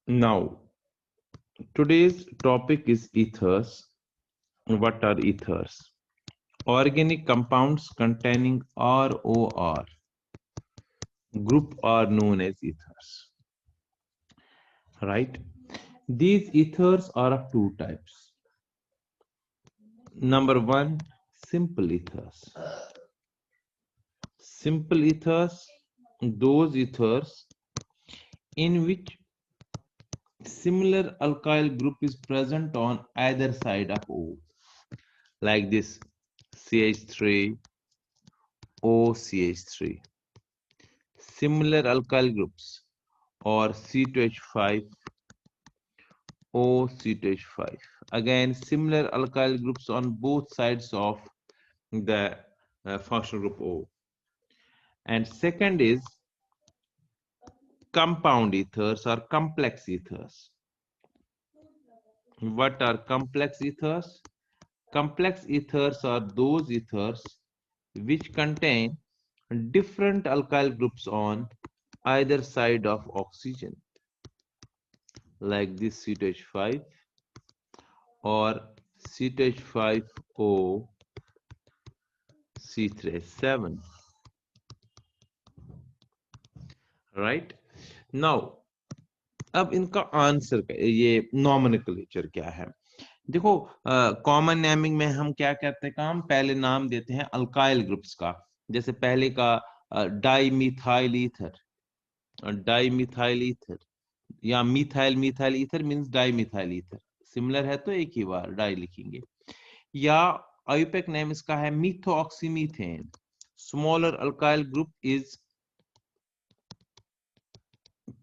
Now, today's topic is ethers. What are ethers? Organic compounds containing ROR group are known as ethers. Right? These ethers are of two types. Number one, simple ethers. Simple ethers, those ethers in which similar alkyl group is present on either side of O, like this CH3, OCH3. Similar alkyl groups or C2H5, OC2H5. Again, similar alkyl groups on both sides of the functional group O. And second is compound ethers or complex ethers. What are complex ethers? Complex ethers are those ethers which contain different alkyl groups on either side of oxygen, like this C2H5 or C2H5O C3H7. Right now अब इनका answer ये nomenclature क्या है। देखो common naming में हम क्या कहते हैं काम, पहले नाम देते हैं अल्काइल ग्रुप्स का। जैसे पहले का डाइमिथाइल ईथर, डाइमिथाइल ईथर या methyl methyl ether means dimethyl ether, similar है तो एक ही बार डाई लिखेंगे। या आईयूपैक नेम इसका है methoxymethane, smaller alkyl group is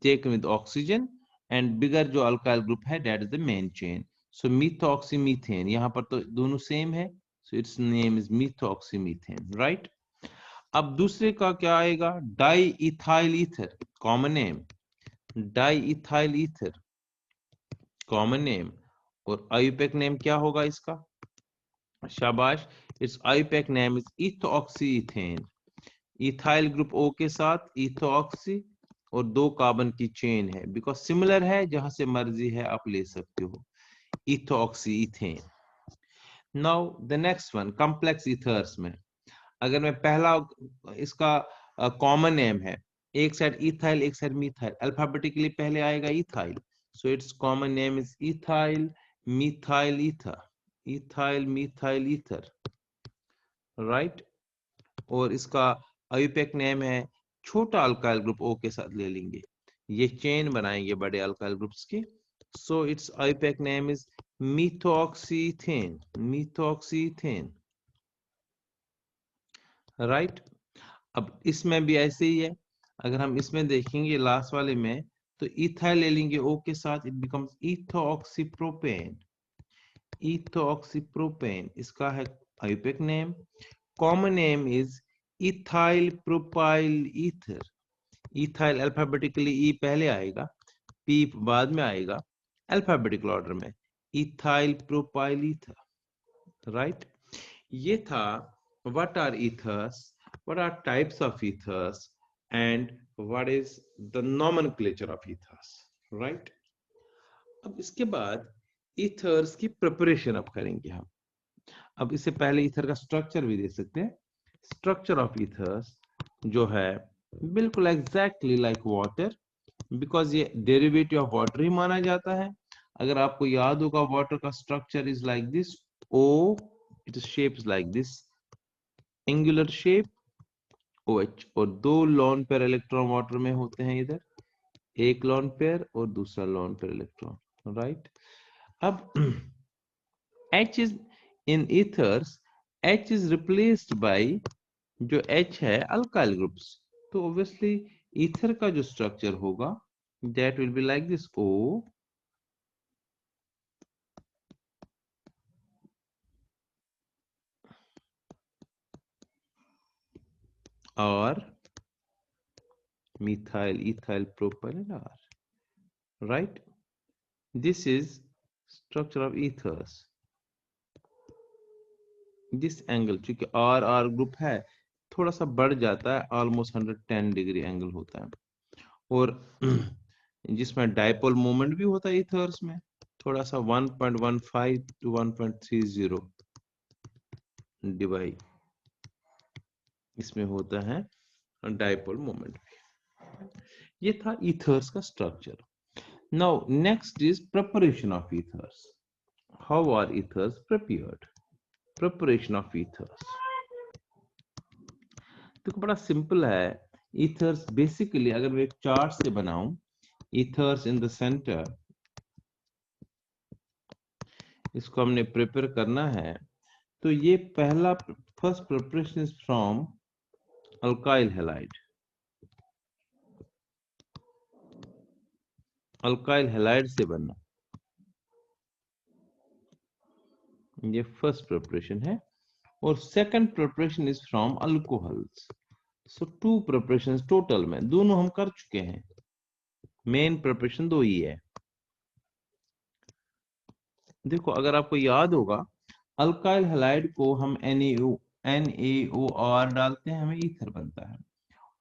taken with oxygen and bigger जो alkyl group है that is the main chain. So methoxymethane, यहाँ पर तो दोनों सेम है, so its name is methoxymethane, right? अब दूसरे का क्या आएगा, diethyl ether, common name diethyl ether, common name. और आईयूपैक नेम क्या होगा इसका, शाबाश, it's IUPAC name is ethoxyethane. Ethyl group O के साथ इथोऑक्सी और 2 कार्बन की चेन है, बिकॉज सिमिलर है, जहां से मर्जी है आप ले सकते हो, ethoxyethane. Now the next one, complex ethers में अगर मैं पहला इसका कॉमन नेम है, एक साइड इथाइल एक साइड मिथाइल, अल्फाबेटिकली पहले आएगा ethyl, so it's common name is ethyl methyl ether, ethyl methyl ether, right. और इसका आईयूपैक नेम है, छोटा अल्काइल ग्रुप O के साथ ले लेंगे, ये चेन बनाएंगे बड़े अल्काइल ग्रुप्स की, so it's IUPAC name is methoxyethane, methoxyethane, right. अब इसमें भी ऐसे ही है, अगर हम इसमें देखेंगे लास्ट वाले में, तो इथाइल ले लेंगे O के साथ, इट बिकम्स इथोऑक्सीप्रोपेन, इथोऑक्सीप्रोपेन, इसका है IUPAC name. Common name is ethyl propyl ether, ethyl alphabetically E पहले आएगा, पी बाद में आएगा, अल्फाबेटिकल ऑर्डर में, इथाइल प्रोपाइल ईथर, राइट। ये था what are ethers, what are types of ethers and what is the nomenclature of ethers, right. अब इसके बाद ईथर्स की प्रिपरेशन अब करेंगे हम। अब इससे पहले ईथर का स्ट्रक्चर भी देख सकते हैं। स्ट्रक्चर ऑफ ईथर्स जो है बिल्कुल एग्जैक्टली लाइक वाटर, बिकॉज ये डेरिवेटिव ऑफ वाटर ही माना जाता है। अगर आपको याद होगा वाटर का structure is like this, O it shape is like this, angular shape OH, और 2 लोन पेयर इलेक्ट्रॉन वाटर में होते हैं, इधर एक लोन पेयर और दूसरा लोन पेयर इलेक्ट्रॉन, राइट। अब H is in ethers, H is replaced by जो H है अल्काइल ग्रुप्स, तो ऑब्वियसली ईथर का जो स्ट्रक्चर होगा that will be like this, O और methyl ethyl propyl and R, right? This is structure of ethers. This angle चूंकि R group है थोड़ा सा बढ़ जाता है, ऑलमोस्ट 110 डिग्री एंगल होता है। और जिसमें डाइपोल मोमेंट भी होता है ईथर्स में, थोड़ा सा 1.15 to 1.30 डिवाइड इसमें होता है डाइपोल मोमेंट भी। ये था ईथर्स का structure. Now next is preparation of ethers. How are ethers prepared? Preparation of ethers तो बड़ा सिंपल है। ईथर्स बेसिकली अगर मैं एक चार्ट से बनाऊं, ईथर्स इन द सेंटर, इसको हमने प्रिपेयर करना है, तो ये पहला first preparation is from alkyl halide. Alkyl halide से बनना, ये फर्स्ट प्रिपरेशन है। और second preparation is from alcohols. So 2 preparations total में, दोनों हम कर चुके हैं, मेन प्रिपरेशन 2 ही है। देखो अगर आपको याद होगा, अल्काइल हैलाइड को हम NaOR डालते हैं, हमें ईथर बनता है।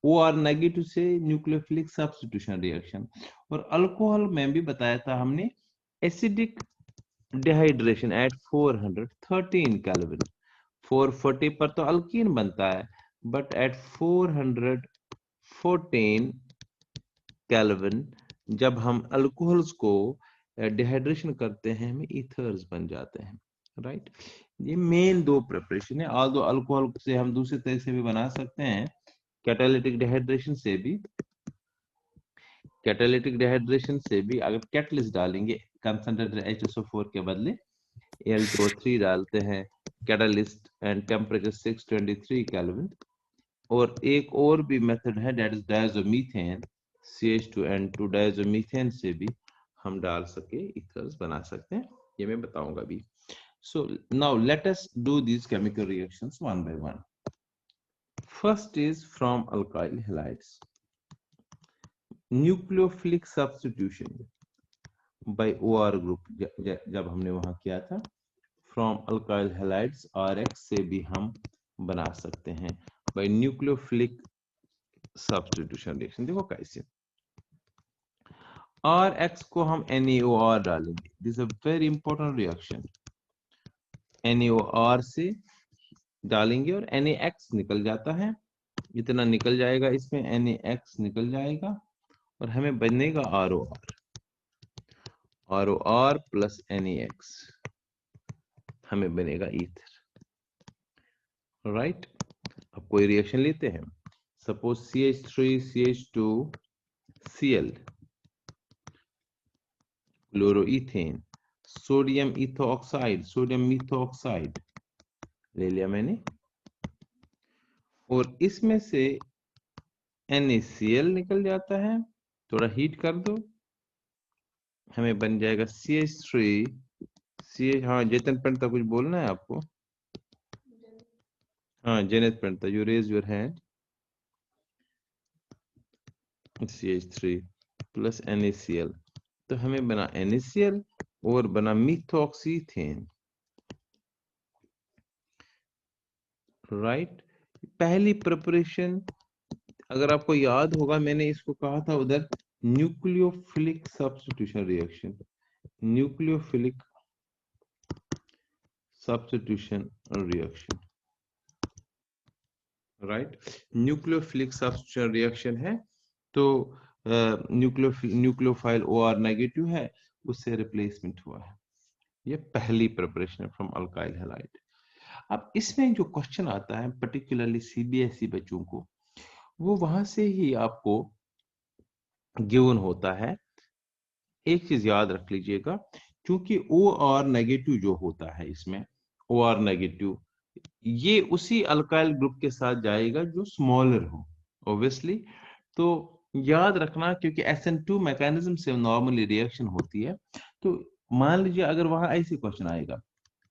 OR नेगेटिव से न्यूक्लियोफिलिक सब्स्टिट्यूशन रिएक्शन। और अल्कोहल में भी बताया था हमने, एसिडिक डिहाइड्रेशन एट 413 केल्विन। 440 पर तो अल्कीन बनता है, बट एट 414 केल्विन जब हम अल्कोहल्स को डिहाइड्रेशन करते हैं, हमें ईथर्स बन जाते हैं, राइट। ये मेन 2 प्रिपरेशन है। ऑल्दो अल्कोहल से हम दूसरे तरीके से भी बना सकते हैं, कैटालिटिक डिहाइड्रेशन से भी। कैटालिटिक डिहाइड्रेशन से भी अगर कैटलिस्ट डालेंगे, कंसंट्रेटेड HSO4 के बदले Al2O3 डालते हैं, कैटालिस्ट एंड टेम्परेचर 623 केल्विन। और एक और भी मेथड है, that is diazomethane, CH2N2 diazomethane से भी हम डाल सके ईथर्स बना सकते हैं, ये मैं बताऊंगा अभी। So now let us do these chemical reactions one by one. First is from alkyl halides. Nucleophilic substitution by OR group जब हमने वहां किया था, from alkyl halides RX से भी हम बना सकते हैं by nucleophilic substitution reaction। देखो कैसे, RX को हम NaOR डालेंगे, this is a very important reaction. NaOR से डालेंगे और NaX निकल जाता है, इतना निकल जाएगा, इसमें NaX निकल जाएगा और हमें बनेगा ROR। ROR प्लस NaX हमें बनेगा ईथर, राइट। अब कोई रिएक्शन लेते हैं, suppose CH3CH2Cl, chloroethane, sodium ethoxide, sodium methoxide ले लिया मैंने, और इसमें से NaCl निकल जाता है, थोड़ा हीट कर दो, हमें बन जाएगा CH3CH। हाँ जतन पंडित कुछ बोलना है आपको? हाँ Janit Pandit, you raise your hand. CH3 plus NaCl, तो हमें बना NaCl और बना मिथोक्सीथेन, राइट। पहली प्रिपरेशन, अगर आपको याद होगा मैंने इसको कहा था उधर, nucleophilic substitution reaction, nucleophilic substitution reaction, right. Nucleophilic substitution reaction है, तो न्यूक्लियोफाइल OR नेगेटिव है, उससे रिप्लेसमेंट हुआ है। ये पहली प्रिपरेशन फ्रॉम अल्काइल हैलाइड। अब इसमें जो क्वेश्चन आता है पर्टिकुलरली CBSE बच्चों को, वो वहां से ही आपको गिवन होता है। एक चीज याद रख लीजिएगा, क्योंकि OR नेगेटिव जो होता है इसमें, OR नेगेटिव ये उसी अल्काइल ग्रुप के साथ जाएगा जो स्मॉलर हो ऑब्वियसली। तो याद रखना, क्योंकि SN2 मैकेनिज्म से नॉर्मली रिएक्शन होती है, तो मान लीजिए अगर वहां ऐसे क्वेश्चन आएगा,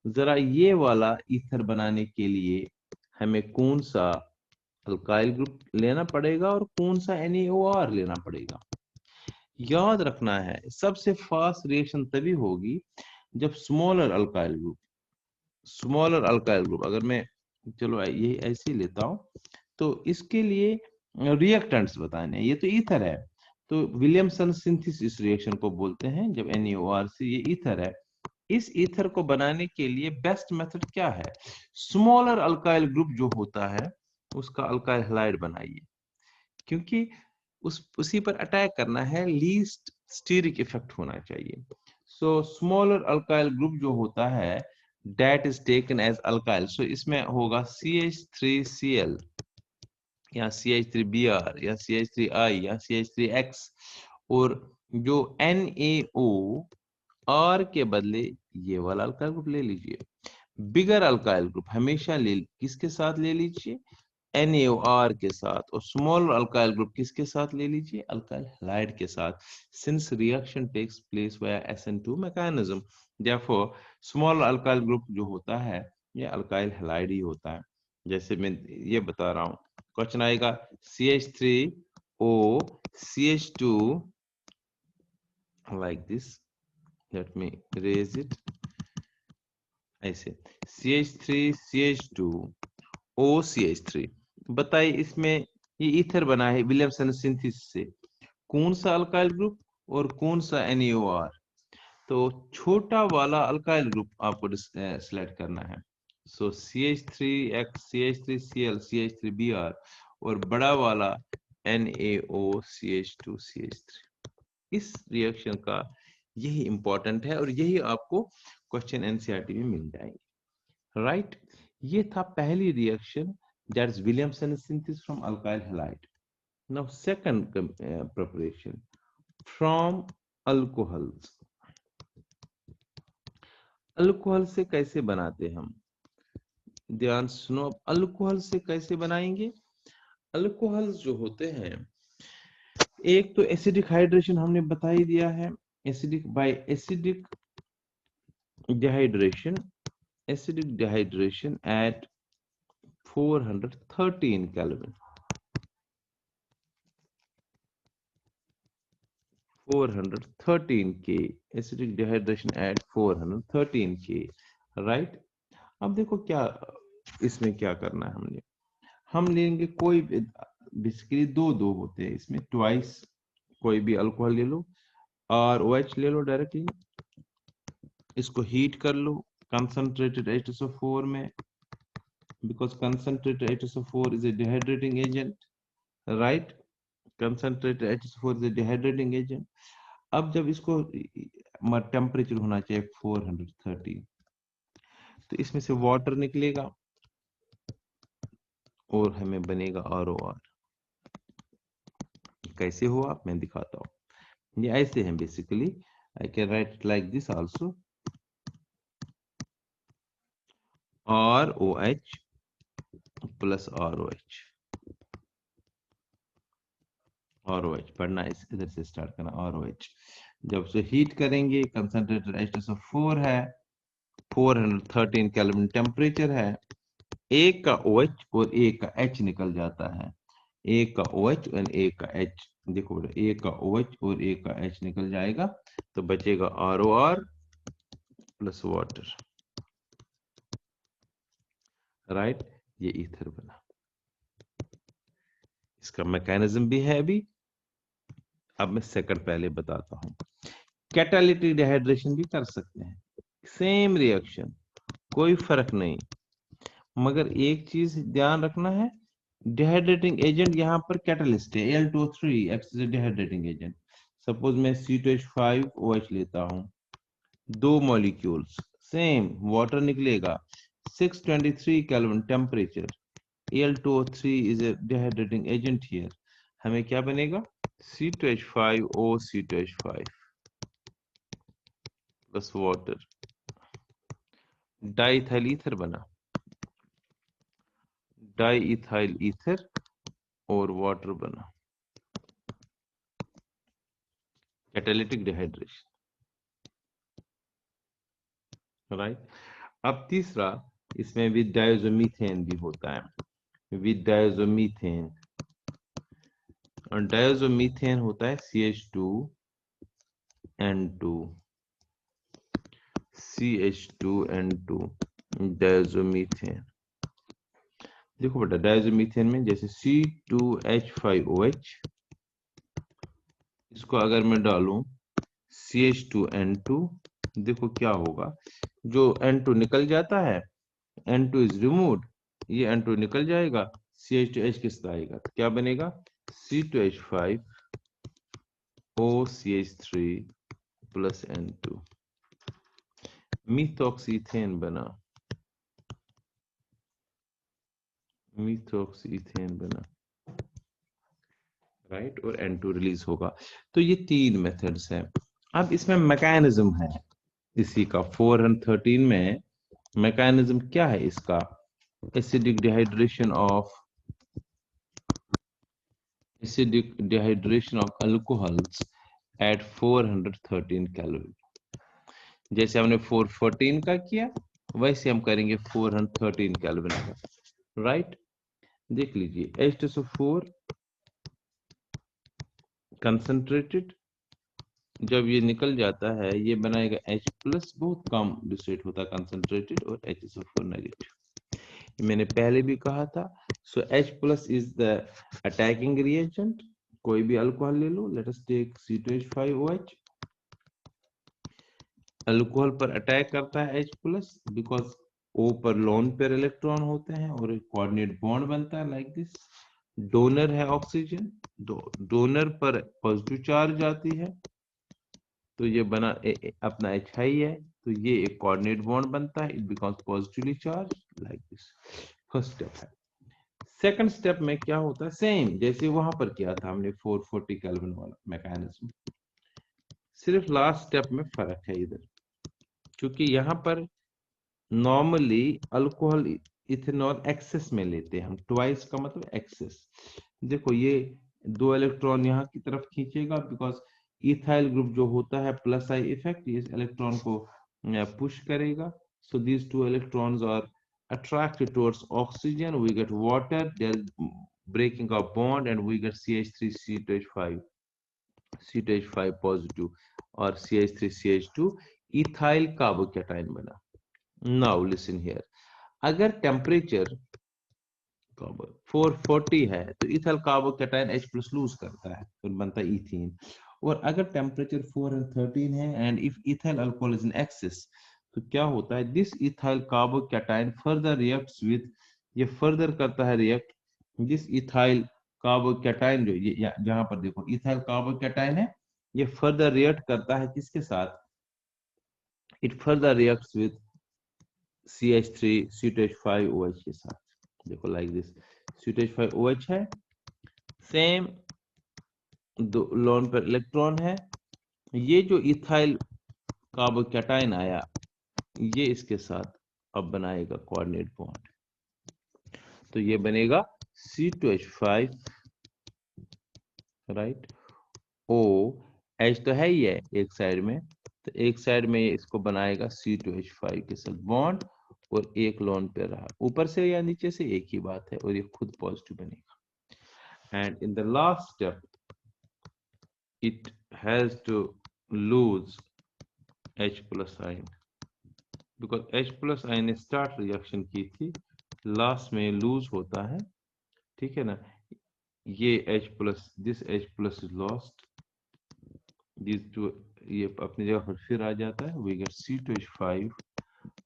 जरा ये वाला ईथर बनाने के लिए हमें कौन सा अल्काइल ग्रुप लेना पड़ेगा और कौन सा NaOR लेना पड़ेगा, याद रखना है। सबसे फास्ट रिएक्शन तभी होगी जब स्मॉलर अल्काइल ग्रुप, अगर मैं चलो ये ऐसे ही लेता हूं, तो इसके लिए रिएक्टेंट्स बताने, ये तो ईथर है, तो विलियमसन सिंथेसिस इस रिएक्शन को बोलते हैं। जब NaOR ये ईथर है, इस ईथर को बनाने के लिए बेस्ट मेथड क्या है? स्मॉलर अल्काइल ग्रुप जो होता है उसका अल्काइल हैलाइड बनाइए, क्योंकि उसी पर अटैक करना है, लीस्ट स्टीरिक इफेक्ट होना चाहिए। सो स्मॉलर अल्काइल ग्रुप जो होता है that is taken as alkyl, so इसमें होगा CH3Cl या CH3Br या CH3I या CH3X, और जो NaOR के बदले ये वाला अल्काइल ग्रुप ले लीजिए। बिगर अल्काइल ग्रुप हमेशा किसके साथ ले लीजिए? NaOR के साथ, और स्मॉल अल्काइल ग्रुप किसके साथ ले लीजिए? अल्काइल हैलाइड के साथ, since reaction takes place via SN2 mechanism. therefore small alkyl group जो होता है ये अल्काइल हैलाइड ही होता है। जैसे मैं ये बता रहा हूँ, क्वेश्चन आएगा CH3O CH2 like this, let me erase it, ऐसे CH3 CH2 OCH3। बताइए इसमें ये ईथर बना है विलियमसन सिंथेसिस से, कौन सा अल्काइल ग्रुप और कौन सा NaOR? तो छोटा वाला अल्काइल ग्रुप आपको सिलेक्ट करना है। सो CH3X CH3Cl CH3Br, और बड़ा वाला NaOCH2 CH3। इस रिएक्शन का यही इंपॉर्टेंट है और यही आपको क्वेश्चन एनसीईआरटी में मिल जाएंगे, राइट? ये था पहली reaction, that is Williamson synthesis from alkyl halide. Now second preparation from alcohols. Alcohol से कैसे बनाते हम? ध्यान सुनो, अल्कोहल से कैसे बनाएंगे? अल्कोहल जो होते हैं, एक तो एसिडिक हाइड्रेशन हमने बता ही दिया है, acidic by acidic dehydration, acidic dehydration at 413 kelvin, 413 K, acidic dehydration at 413 K, right? अब देखो क्या इसमें क्या करना है, हम लेंगे कोई बेसिकली दो होते हैं इसमें, ट्वाइस कोई भी अल्कोहल ले लो, ROH ले लो डायरेक्टली, इसको हीट कर लो कंसंट्रेटेड H2SO4 में, because concentrated H2SO4 is a dehydrating agent, right? Concentrated H2SO4 is a dehydrating agent। अब जब इसको टेम्परेचर होना चाहिए 430, तो इसमें से वाटर निकलेगा और हमें बनेगा ROR। कैसे हुआ मैं दिखाता हूँ, ये ऐसे है basically, I can write like this also, ROH plus ROH, ROH पढ़ना है, इधर से स्टार्ट करना, ROH। जब से हीट करेंगे, कंसंट्रेटेड H2SO4 है, 413 केल्विन टेम्परेचर है, एक का OH और एक का H निकल जाता है, एक का OH और एक का H, देखो एक का OH और एक का H निकल जाएगा, तो बचेगा ROR प्लस वाटर, राइट? ये ईथर बना। इसका मैकेनिज्म भी है अभी, अब मैं सेकंड पहले बताता हूं। कैटालिटिक डिहाइड्रेशन भी कर सकते हैं, सेम रिएक्शन, कोई फर्क नहीं, मगर एक चीज ध्यान रखना है, डिहाइड्रेटिंग एजेंट यहाँ पर कैटलिस्ट है, Al2O3 act as a dehydrating agent. Suppose मैं C2H5OH लेता हूं, दो मॉलिक्यूल्स, सेम वाटर निकलेगा, 623 kelvin temperature, Al2O3 is a dehydrating agent here, हमें क्या बनेगा? C2H5O C2H5 plus water, diethyl ether बना, डाइइथाइल ईथर और वाटर बना, कैटालिटिक डिहाइड्रेशन, राइट? अब तीसरा, इसमें विद डायज़ोमीथेन भी होता है, विद डायज़ोमीथेन, और डायज़ोमीथेन होता है CH2N2, CH2N2 डायज़ोमीथेन। देखो बेटा, डायज़ोमीथेन में जैसे C2H5OH इसको अगर मैं डालूं CH2N2, देखो क्या होगा, जो N2 निकल जाता है, N2 इज रिमूव्ड, ये N2 निकल जाएगा, CH2H किस तरह आएगा, तो क्या बनेगा C2H5OCH3 प्लस N2, मीथॉक्सीथेन बना, मीथॉक्सीथेन बना, राइट, और N2 रिलीज होगा। तो ये 3 मेथड्स हैं। अब इसमें मैकेनिज्म है इसी का, 413 में मैकेनिज्म क्या है इसका, acidic dehydration of alcohols at 413 calorie. जैसे हमने 414 का किया वैसे हम करेंगे 413 कैलोरी का, राइट। देख लीजिए H2SO4 कंसंट्रेटेड, जब ये निकल जाता है ये बनाएगा H प्लस, बहुत कम डिस्ट्रेट होता है कंसंट्रेटेड, और HSO4 नेगेटिव, मैंने पहले भी कहा था। So H plus is the attacking reagent, कोई भी अल्कोहल ले लो, let us take C2H5OH, alcohol पर अटैक करता है H प्लस, बिकॉज O पर लोन पेयर इलेक्ट्रॉन होते हैं और एक कोऑर्डिनेट बॉन्ड बनता है लाइक दिस। डोनर है ऑक्सीजन, डोनर पर पॉजिटिव चार्ज आती है, तो ये बना अपना H हाई है, तो ये एक कोऑर्डिनेट बॉन्ड बनता है, it becomes positively charge like this. First step है। सेकंड स्टेप में क्या होता है, सेम जैसे वहां पर किया था हमने 440 केल्विन वाला मैकेनिज्म, सिर्फ लास्ट स्टेप में फर्क है इधर, क्योंकि यहाँ पर नॉर्मली अल्कोहल इथेनॉल एक्सेस में लेते हैं हम, ट्वाइस का मतलब एक्सेस। देखो ये 2 इलेक्ट्रॉन यहाँ की तरफ खींचेगा, बिकॉज इथाइल ग्रुप जो होता है प्लस आई इफेक्ट, इस इलेक्ट्रॉन को पुश करेगा, so these 2 electrons are attracted towards oxygen, we get water, there breaking of bond, and we get CH3 C2H5 positive और CH3 CH2 ethyl carbocation बना। Now listen here, अगर temperature 440 है तो ethyl carbocation H plus lose करता है, तो बनता है इथीन। और अगर टेम्परेचर 413 है and if ethyl alcohol is in excess, तो क्या होता है, this ethyl carbocation further reacts with, ये फर्दर करता है रिएक्ट, दिस इथाइल कार्बोकेटाइन जो ये जहां पर देखो इथाइल कार्बोकेटाइन है, ये फर्दर रिएक्ट करता है किसके साथ, it further reacts with CH3 C2H5OH के साथ। देखो लाइक दिस, C2H5OH है, सेम दो लोन पर इलेक्ट्रॉन है, ये जो इथाइल कार्बोकेटाइन आया ये इसके साथ अब बनाएगा कोऑर्डिनेट बॉन्ड, तो ये बनेगा C2H5, राइट, O H तो है ही है एक साइड में, तो एक साइड में इसको बनाएगा C2H5 के साथ बॉन्ड, और एक लोन पे रहा, ऊपर से या नीचे से एक ही बात है, और ये खुद पॉजिटिव बनेगा। And in the last step it has to lose H plus ion, because H plus ion ने स्टार्ट रिएक्शन की थी, लास्ट में लूज होता है, ठीक है ना, ये H plus, this H plus is lost, these two ये अपनी जगह पर फिर आ जाता है, we get C2H5,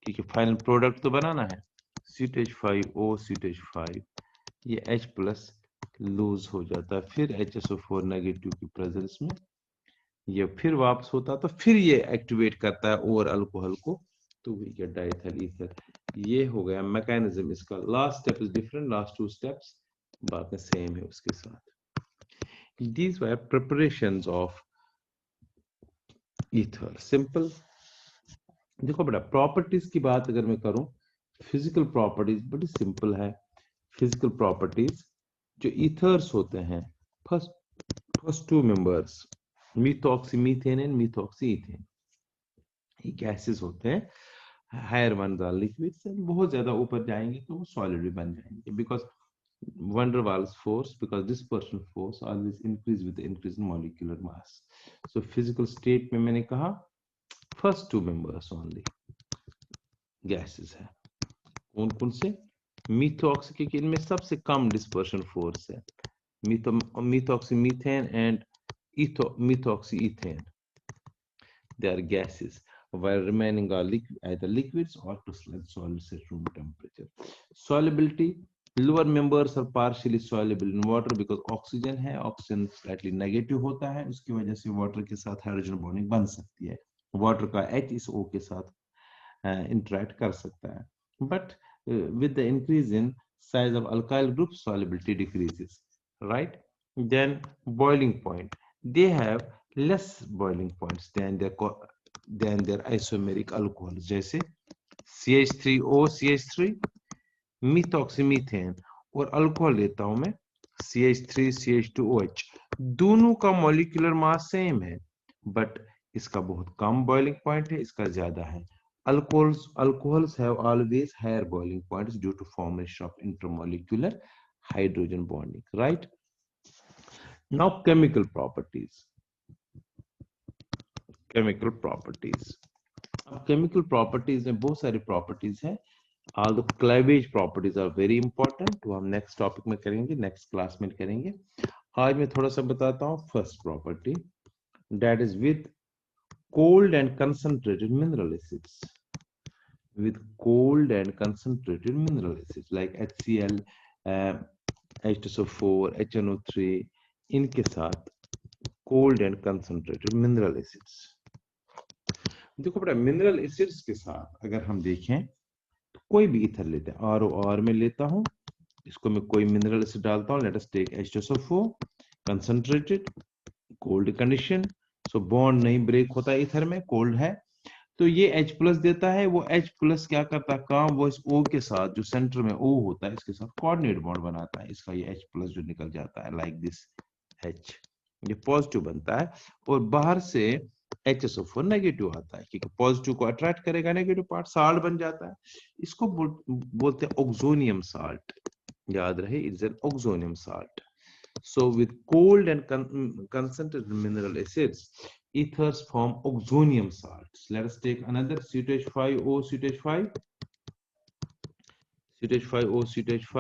ठीक है, फाइनल प्रोडक्ट तो बनाना है, C2H5O C2H5, ये H plus लूज हो जाता है, फिर HSO4 नेगेटिव की प्रेजेंस में ये फिर वापस होता, तो फिर ये एक्टिवेट करता है और अल्कोहल को, तो वी गेट डाइथाइल ईथर। ये हो गया मैकेनिज्म इसका। Last step is different, last 2 steps बातें सेम है उसके साथ। These were preparations of ether, simple. देखो बेटा, प्रॉपर्टीज की बात अगर मैं करूं, फिजिकल प्रॉपर्टीज बड़ी सिंपल है। फिजिकल प्रॉपर्टीज जो ईथर्स होते हैं, first 2 members methoxymethane and methoxyethane, ये गैसेस होते हैं, हायर वन आर लिक्विड्स, बहुत ज्यादा ऊपर जाएंगे तो वो सॉलिड भी बन जाएंगे, because van der Waals force, because dispersion force always increase with the increase in molecular mass. So physical state में मैंने कहा first 2 members only gases है, कौन कौन से, methoxy के इनमें सबसे कम dispersion force है, methoxymethane and methoxyethane. They are gases, while remaining are either liquids or crystalline solids at room temperature. Solubility, lower members are partially soluble in water because oxygen है, oxygen slightly negative होता है, उसकी वजह से water के साथ hydrogen bonding बन सकती है. Water का H इस O के साथ interact कर सकता है. But with the increase in size of alkyl group, solubility decreases, right? Then boiling point, they have less boiling points than their isomeric alcohols, जैसे CH3O CH3, methoxymethane, और alcohol लेता हूं मैं CH3 CH2OH. दोनों का मॉलिक्यूलर मास सेम है, but इसका बहुत कम बॉइलिंग पॉइंट है, इसका ज्यादा है. Alcohols have always higher boiling points due to formation of intermolecular hydrogen bonding, right? Now chemical properties. Chemical properties. Chemical properties में बहुत सारी properties हैं. All the cleavage properties are very important. तो हम next topic में करेंगे, next class में करेंगे. आज मैं थोड़ा सा बताता हूँ first property, that is with cold and concentrated mineral acids. With cold and concentrated mineral acids like HCl, H2SO4, HNO3, इनके साथ cold and concentrated mineral acids. देखो बेटा, मिनरल एसिड्स के साथ अगर हम देखें तो कोई भी ईथर लेते हैं, ROR में लेता हूं, इसको मैं कोई मिनरल एसिड डालता हूं, let us take H2SO4 concentrated, cold condition, so bond नहीं ब्रेक होता ईथर में, कोल्ड है, तो ये H+ देता है. वो H+ क्या करता है काम, वो इस O के साथ जो सेंटर में O होता है इसके साथ कोऑर्डिनेट बॉन्ड बनाता है. इसका ये H+ जो निकल जाता है लाइक दिस H, ये पॉजिटिव बनता है, और बाहर से HSO4 नेगेटिव आता है, क्योंकि पॉजिटिव को अट्रैक्ट करेगा, नेगेटिव पार्ट साल्ट बन जाता है. इसको बोलते हैं ऑक्सोनियम साल्ट, याद रहे, it's an oxonium salt. So with cold and concentrated mineral acids, ethers form oxonium salts. Let us take another CH5O CH5, CH5O CH5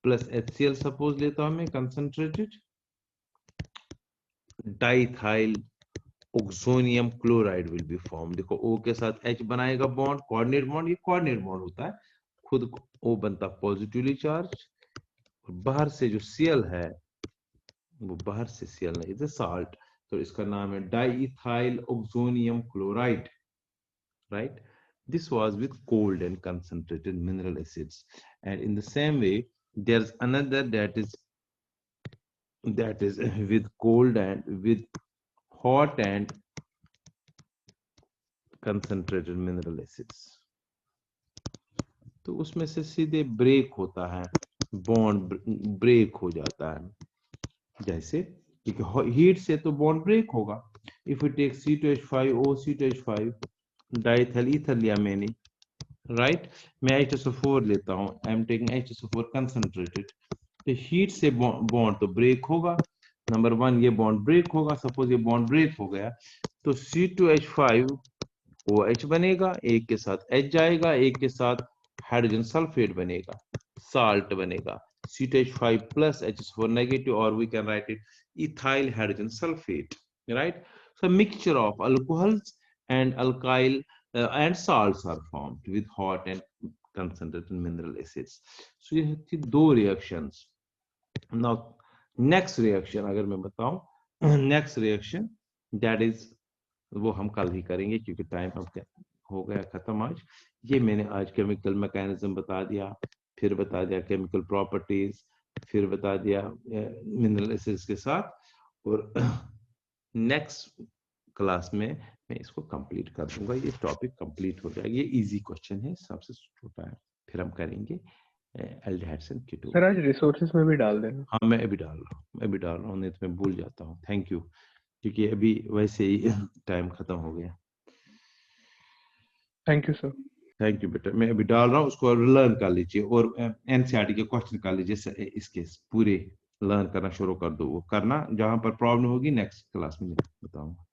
plus HCl suppose लेता हूं मैं concentrated, diethyl oxonium chloride will be formed. देखो O के साथ H बनाएगा bond, coordinate bond, ये coordinate bond होता है, खुद O बनता पॉजिटिवली चार्ज, और बाहर से जो Cl है वो बाहर से Cl नहीं, इज साल्ट, तो इसका नाम है diethyl oxonium chloride, right? This was with cold and concentrated mineral acids, and in the same way there's another that is with cold and with hot and concentrated mineral acids. तो उसमें से सीधे break होता है, bond break हो जाता है, जैसे क्योंकि हीट से तो बॉन्ड ब्रेक होगा. If you take C2H5O C2H5 diethyl ether लिया मैंने, राइट, मैं H2SO4 लेता हूं, I am taking H2SO4 concentrated, तो हीट से बॉन्ड तो ब्रेक होगा. नंबर 1 ये बॉन्ड ब्रेक होगा, सपोज ये बॉन्ड ब्रेक हो गया तो C2H5OH बनेगा, एक के साथ H जाएगा, एक के साथ हाइड्रोजन सल्फेट बनेगा, साल्ट बनेगा, C2H5 plus H4 negative, or we can write it ethyl hydrogen sulfate, right? So mixture of alcohols and alkyl and salts are formed with hot and concentrated mineral acids. So ये थी दो reactions. Now next reaction अगर मैं बताऊं, next reaction that is वो हम कल ही करेंगे क्योंकि टाइम अब हो गया खत्म आज. ये मैंने आज केमिकल मैकेनिज्म बता दिया, फिर बता दिया केमिकल प्रॉपर्टीज, फिर बता दिया मिनरल एसिड्स के साथ, और नेक्स्ट क्लास में मैं इसको कंप्लीट कर दूंगा. ये टॉपिक कंप्लीट हो जाएगा, ये इजी क्वेश्चन है, सबसे छोटा है. फिर हम करेंगे एल्डिहाइड्स एंड कीटोन. सर आज रिसोर्सेज में भी डाल देना. हाँ मैं अभी डाल रहा हूँ, नहीं तो मैं भूल जाता हूँ. थैंक यू, क्योंकि अभी वैसे ही टाइम खत्म हो गया. Thank you sir. Thank you बेटा, मैं अभी डाल रहा हूँ, उसको लर्न कर लीजिए और एनसीईआरटी के क्वेश्चन कर लीजिए, इसके पूरे लर्न करना शुरू कर दो. वो करना, जहां पर प्रॉब्लम होगी नेक्स्ट क्लास में बताऊंगा.